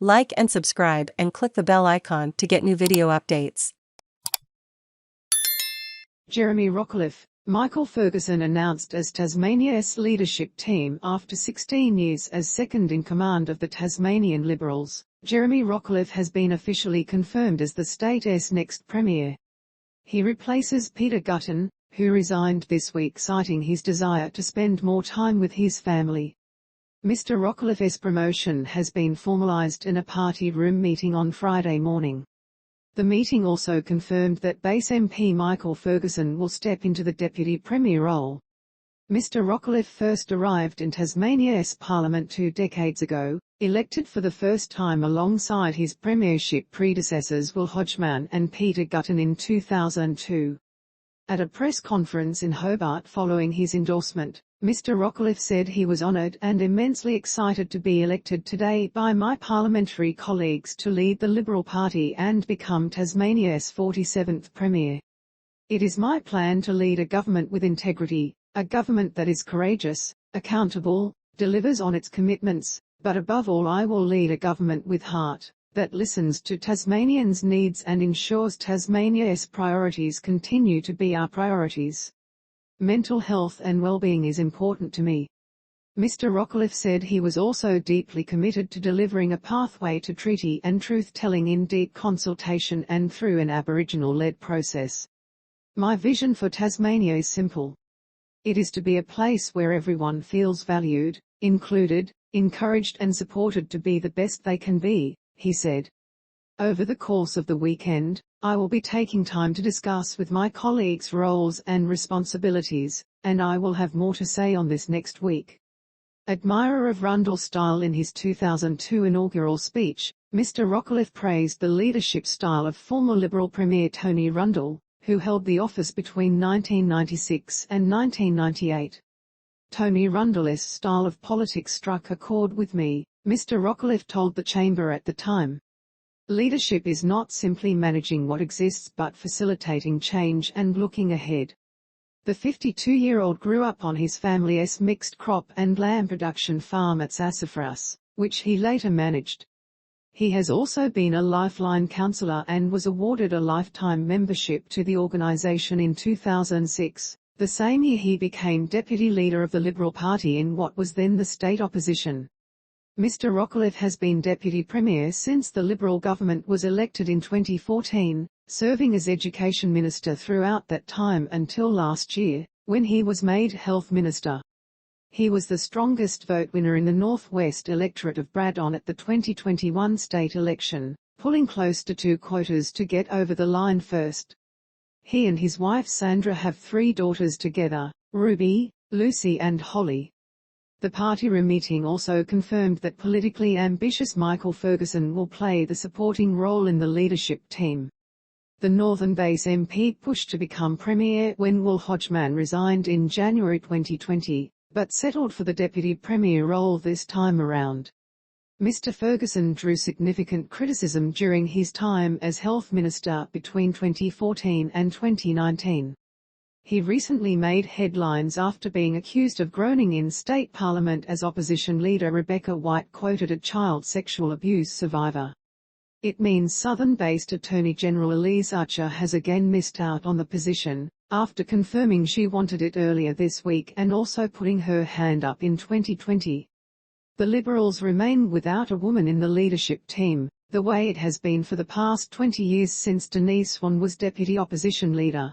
Like and subscribe and click the bell icon to get new video updates. Jeremy Rockliff, Michael Ferguson announced as Tasmania'S leadership team after 16 years as second in command of the Tasmanian Liberals. Jeremy Rockliff has been officially confirmed as the state's next premier. He replaces Peter Gutton, who resigned this week citing his desire to spend more time with his family. Mr. Rockliff's promotion has been formalised in a party room meeting on Friday morning. The meeting also confirmed that base MP Michael Ferguson will step into the Deputy Premier role. Mr. Rockliff first arrived in Tasmania'S Parliament 2 decades ago, elected for the first time alongside his premiership predecessors Will Hodgman and Peter Gutton in 2002. At a press conference in Hobart following his endorsement, Mr. Rockliff said he was honoured and immensely excited to be elected today by my parliamentary colleagues to lead the Liberal Party and become Tasmania'S 47th Premier. It is my plan to lead a government with integrity, a government that is courageous, accountable, delivers on its commitments, but above all I will lead a government with heart, that listens to Tasmanians' needs and ensures Tasmania'S priorities continue to be our priorities. Mental health and well-being is important to me. Mr. Rockliff said he was also deeply committed to delivering a pathway to treaty and truth-telling in deep consultation and through an Aboriginal-led process. My vision for Tasmania is simple. It is to be a place where everyone feels valued, included, encouraged and supported to be the best they can be, he said. Over the course of the weekend, I will be taking time to discuss with my colleagues roles and responsibilities, and I will have more to say on this next week. Admirer of Rundle's style in his 2002 inaugural speech, Mr. Rockliff praised the leadership style of former Liberal Premier Tony Rundle, who held the office between 1996 and 1998. Tony Rundle's style of politics struck a chord with me, Mr. Rockliff told the Chamber at the time. Leadership is not simply managing what exists but facilitating change and looking ahead. The 52-year-old grew up on his family's mixed crop and lamb production farm at Sassafras, which he later managed. He has also been a Lifeline councillor and was awarded a lifetime membership to the organisation in 2006, the same year he became deputy leader of the Liberal Party in what was then the state opposition. Mr. Rockliff has been Deputy Premier since the Liberal government was elected in 2014, serving as Education Minister throughout that time until last year, when he was made Health Minister. He was the strongest vote winner in the Northwest electorate of Braddon at the 2021 state election, pulling close to 2 quotas to get over the line first. He and his wife Sandra have 3 daughters together, Ruby, Lucy and Holly. The party room meeting also confirmed that politically ambitious Michael Ferguson will play the supporting role in the leadership team. The Northern Base MP pushed to become Premier when Will Hodgman resigned in January 2020, but settled for the Deputy Premier role this time around. Mr. Ferguson drew significant criticism during his time as Health Minister between 2014 and 2019. He recently made headlines after being accused of groaning in state parliament as opposition leader Rebecca White quoted a child sexual abuse survivor. It means Southern-based Attorney General Elise Archer has again missed out on the position, after confirming she wanted it earlier this week and also putting her hand up in 2020. The Liberals remain without a woman in the leadership team, the way it has been for the past 20 years since Denise Swan was deputy opposition leader.